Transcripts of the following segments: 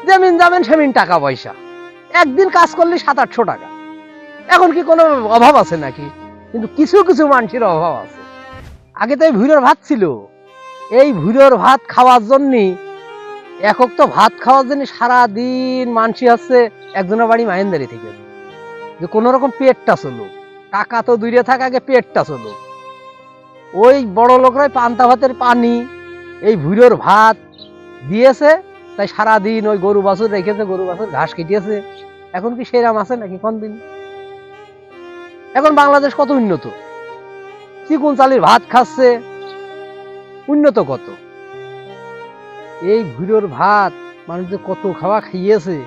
যেমিন যাবেন সেমিন টাকা পয়সা, একদিন কাজ করলে 700-800 টাকা। এখন কি কোনো অভাব আছে নাকি? কিন্তু কিছু কিছু মানুষের অভাব আছে। আগে তো এই ভুঁড়োর ভাত ছিল, এই ভুঁড়োর ভাত খাওয়ার জন্য একক তো ভাত খাওয়ার জন্য সারাদিন মানসি হচ্ছে একজনের বাড়ি মাহেন্দারি থেকে, যে কোনো রকম পেটটা চলুক, টাকা তো দূরে থাক, আগে পেটটা চলুক। ওই বড় লোকরাই পান্তা ভাতের পানি, এই ভুঁড়োর ভাত দিয়েছে, তাই সারাদিন ওই গরু বাছুর রেখেছে, গরু বাছুর ঘাস কেটেছে। এখন কি সেরাম আছে নাকি কোন দিন? এখন বাংলাদেশ কত উন্নত, চিকুন চালির ভাত খাচ্ছে, উন্নত কত। এই ভুঁড়োর ভাত মানুষ যে কত খাওয়া খাইয়েছে,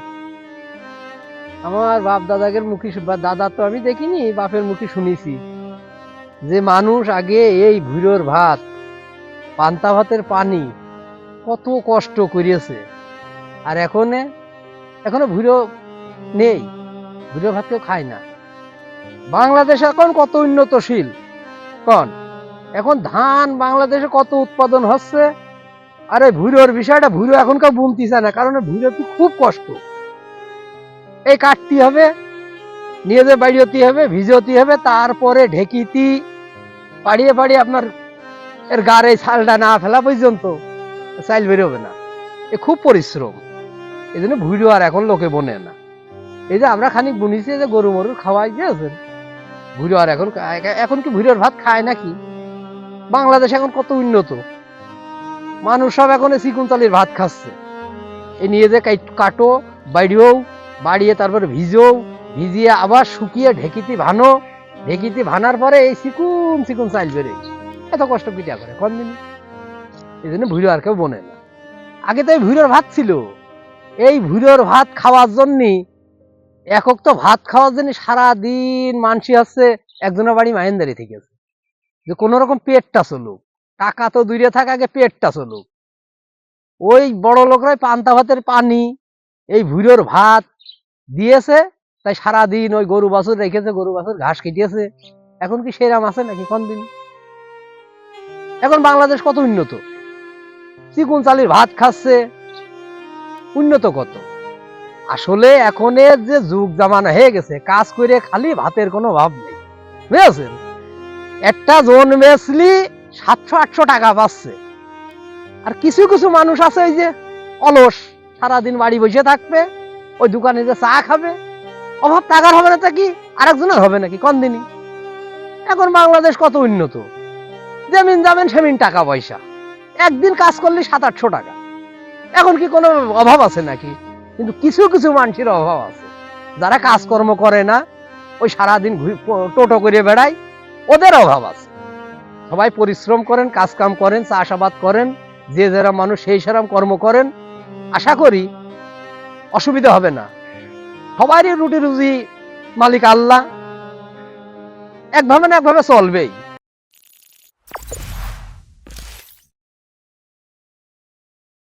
আমার বাপ দাদাদের মুখে, দাদা তো আমি দেখিনি, বাপের মুখে শুনেছি যে মানুষ আগে এই ভুঁড়োর ভাত, পান্তা ভাতের পানি কত কষ্ট করিয়েছে। আর এখনো ভুঁড়ো নেই, ভুঁড়ো ভাত কেউ খায় না। বাংলাদেশ এখন কত উন্নতশীল কন, এখন ধান বাংলাদেশে কত উৎপাদন হচ্ছে। আর এই ভুঁড়োর বিষয়টা, ভুঁড়ো এখন কেউ বুনতে চায় না, কারণ ভুঁড়োতে খুব কষ্ট। এই কাটতে হবে, নিয়ে যে বাড়িতে হবে, ভিজতে হবে, তারপরে ঢেকিতি পাড়িয়ে পাড়িয়ে আপনার এর গাড়ে ছালটা না ফেলা পর্যন্ত চাইল বেরোবে না। এ খুব পরিশ্রম, এই জন্য ভুঁড়ো আর এখন লোকে বনে না। এই যে আমরা খানিক বুনিছি, যে গরু মরুর খাওয়াই দিয়েছেন, ভুঁড়ো আর এখন কি ভুঁড়োর ভাত খায় নাকি? বাংলাদেশ এখন কত উন্নত, মানুষ সব এখন চিকুন চালির ভাত খাচ্ছে। এই নিয়ে যে কাটো, বাড়িয়ে তারপরে ভিজিয়ে আবার শুকিয়ে ঢেকিতে ভানো, ঢেকিতে ভানার পরে এই চিকুন চিকুন চাইল বেরে, এত কষ্ট পিঠা করে কোন দিন? এই জন্য ভুঁড়ো আর কেউ বনে না। আগে তো এই ভুঁড়োর ভাত ছিল, এই ভুঁড়োর ভাত খাওয়ার জন্য একক তো ভাত খাওয়ার জন্য সারাদিন মানসি হচ্ছে একজনের বাড়ি মাহেন্দারি থেকে, যে কোনো রকম পেটটা চলুক, টাকা তো দূরে থাক, আগে পেটটা চলুক। ওই বড় লোকরাই পান্তা ভাতের পানি, এই ভুঁড়োর ভাত দিয়েছে, তাই সারাদিন ওই গরু বাছুর রেখেছে, গরু বাছুর ঘাস কেটেছে। এখন কি সেরাম আছে নাকি কোন দিন? এখন বাংলাদেশ কত উন্নত, চিকুন চালির ভাত খাচ্ছে, উন্নত কত। আসলে এখনের যে যুগ জামানা হয়ে গেছে, কাজ করে খালি ভাতের কোনো অভাব নেই, বুঝেছেন? একটা জন বেচলি 700-800 টাকা পাচ্ছে। আর কিছু কিছু মানুষ আছে এই যে অলস, সারাদিন বাড়ি বসে থাকবে, ওই দোকানে যে চা খাবে, অভাব টাকার হবে না, তা কি আরেকজনের হবে নাকি কোন দিনই? এখন বাংলাদেশ কত উন্নত, যেমিন যাবেন সেমিন টাকা পয়সা, একদিন কাজ করলে 700-800 টাকা। এখন কি কোনো অভাব আছে নাকি? কিন্তু কিছু কিছু মানুষের অভাব আছে, যারা কাজকর্ম করে না, ওই সারাদিন টোটো করে বেড়ায়, ওদের অভাব আছে। সবাই পরিশ্রম করেন, কাজ কাম করেন, চাষাবাদ করেন, যে যারা মানুষ সেই সেরকম কর্ম করেন, আশা করি অসুবিধা হবে না। সবারই রুটি রুজি মালিক আল্লাহ, একভাবে না একভাবে চলবেই।